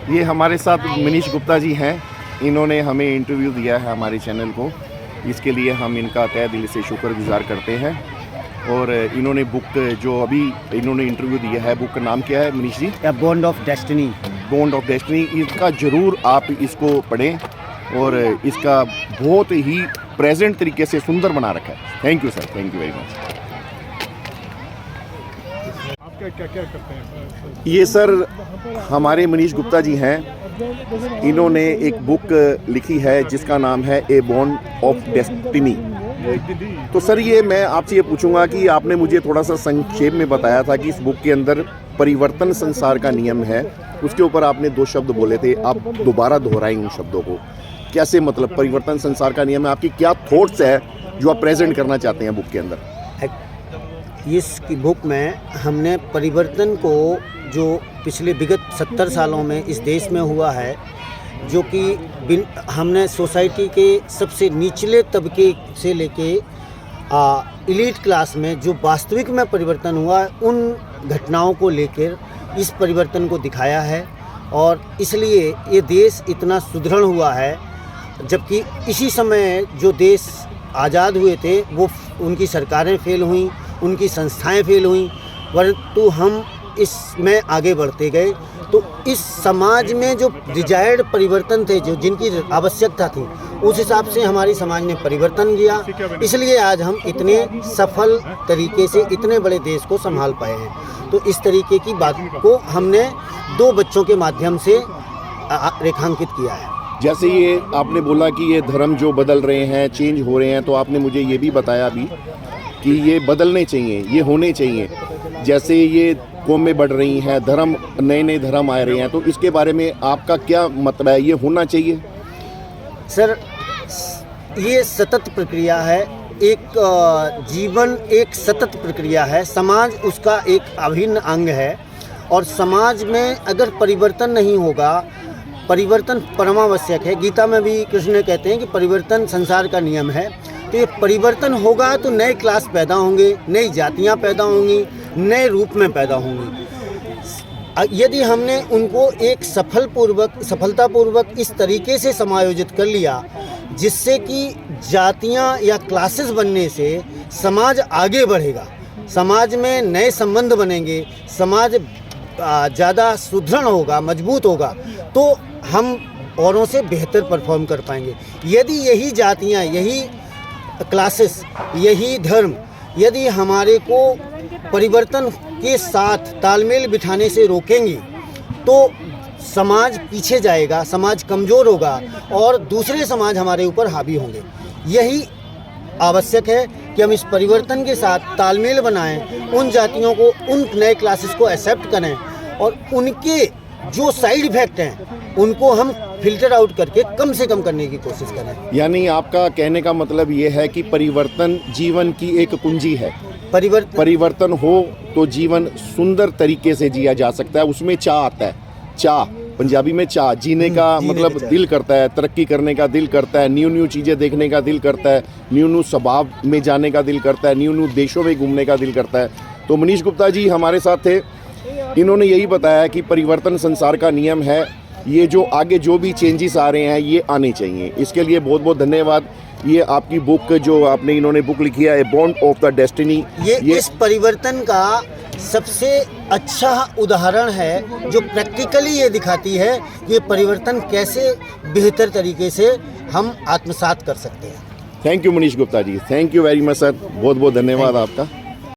ये हमारे साथ मनीष गुप्ता जी हैं। इन्होंने हमें इंटरव्यू दिया है हमारे चैनल को, इसके लिए हम इनका तहे दिल से शुक्रगुजार करते हैं। और इन्होंने बुक जो अभी इन्होंने इंटरव्यू दिया है, बुक का नाम क्या है Manish ji? Bond of destiny. Bond of destiny. इसका ज़रूर आप इसको पढ़ें और इसका बहुत ही प्रेजेंट तरीके से सुंदर बना रखा है। Thank you sir, thank you very much. आप क्या करते हैं? ये सर हमारे मनीष गुप्ता जी हैं। इन्होंने एक बुक लिखी है जिसका नाम है ए बॉन्ड ऑफ डेस्टिनी। तो सर ये मैं आपसे ये पूछूंगा कि आपने मुझे थोड़ा सा संक्षेप में बताया था कि इस बुक के अंदर परिवर्तन संसार का नियम है, उसके ऊपर आपने 2 शब्द बोले थे, आप दोबारा दोहराएं उन शब्दों को। कैसे, मतलब परिवर्तन संसार का नियम है, आपकी क्या थॉट्स है जो आप प्रेजेंट करना चाहते हैं बुक के अंदर? इस बुक में हमने परिवर्तन को जो पिछले विगत 70 सालों में इस देश में हुआ है, जो कि हमने सोसाइटी के सबसे निचले तबके से लेके एलीट क्लास में जो वास्तविक में परिवर्तन हुआ है, उन घटनाओं को लेकर इस परिवर्तन को दिखाया है। और इसलिए ये देश इतना सुदृढ़ हुआ है, जबकि इसी समय जो देश आज़ाद हुए थे वो उनकी सरकारें फेल हुई, उनकी संस्थाएं फेल हुई, परंतु हम इसमें आगे बढ़ते गए। तो इस समाज में जो डिजायर्ड परिवर्तन थे, जो जिनकी आवश्यकता थी, उस हिसाब से हमारी समाज ने परिवर्तन किया। इसलिए आज हम इतने सफल तरीके से इतने बड़े देश को संभाल पाए हैं। तो इस तरीके की बात को हमने 2 बच्चों के माध्यम से रेखांकित किया है। जैसे ये आपने बोला कि ये धर्म जो बदल रहे हैं, चेंज हो रहे हैं, तो आपने मुझे ये भी बताया अभी कि ये बदलने चाहिए, ये होने चाहिए। जैसे ये कौमें बढ़ रही हैं, धर्म नए धर्म आ रहे हैं, तो इसके बारे में आपका क्या मतलब है? ये होना चाहिए सर? ये सतत प्रक्रिया है, एक जीवन एक सतत प्रक्रिया है, समाज उसका एक अभिन्न अंग है। और समाज में अगर परिवर्तन नहीं होगा, परिवर्तन परमावश्यक है। गीता में भी कृष्ण कहते हैं कि परिवर्तन संसार का नियम है। तो ये परिवर्तन होगा तो नए क्लास पैदा होंगे, नई जातियां पैदा होंगी, नए रूप में पैदा होंगी। यदि हमने उनको एक सफलतापूर्वक इस तरीके से समायोजित कर लिया जिससे कि जातियां या क्लासेस बनने से समाज आगे बढ़ेगा, समाज में नए संबंध बनेंगे, समाज ज़्यादा सुदृढ़ होगा, मजबूत होगा, तो हम औरों से बेहतर परफॉर्म कर पाएंगे। यदि यही जातियां, यही क्लासेस, यही धर्म यदि हमारे को परिवर्तन के साथ तालमेल बिठाने से रोकेंगी तो समाज पीछे जाएगा, समाज कमज़ोर होगा और दूसरे समाज हमारे ऊपर हावी होंगे। यही आवश्यक है कि हम इस परिवर्तन के साथ तालमेल बनाएं, उन जातियों को, उन नए क्लासेस को एक्सेप्ट करें और उनके जो साइड इफ़ेक्ट हैं उनको हम फिल्टर आउट करके कम से कम करने की कोशिश करें। यानी आपका कहने का मतलब ये है कि परिवर्तन जीवन की एक कुंजी है। परिवर्तन हो तो जीवन सुंदर तरीके से जिया जा सकता है। उसमें चाह आता है, चाह पंजाबी में चाह, जीने का मतलब दिल करता है, तरक्की करने का दिल करता है, न्यू चीज़ें देखने का दिल करता है, न्यू स्वभाव में जाने का दिल करता है, न्यू देशों में घूमने का दिल करता है। तो मनीष गुप्ता जी हमारे साथ थे, इन्होंने यही बताया कि परिवर्तन संसार का नियम है। ये जो आगे जो भी चेंजेस आ रहे हैं ये आने चाहिए। इसके लिए बहुत बहुत धन्यवाद। ये आपकी बुक जो इन्होंने बुक लिखी है, a bond of the destiny, ये इस परिवर्तन का सबसे अच्छा उदाहरण है जो प्रैक्टिकली ये दिखाती है कि ये परिवर्तन कैसे बेहतर तरीके से हम आत्मसात कर सकते हैं। Thank you Manish Gupta ji, thank you very much sir, बहुत बहुत धन्यवाद आपका।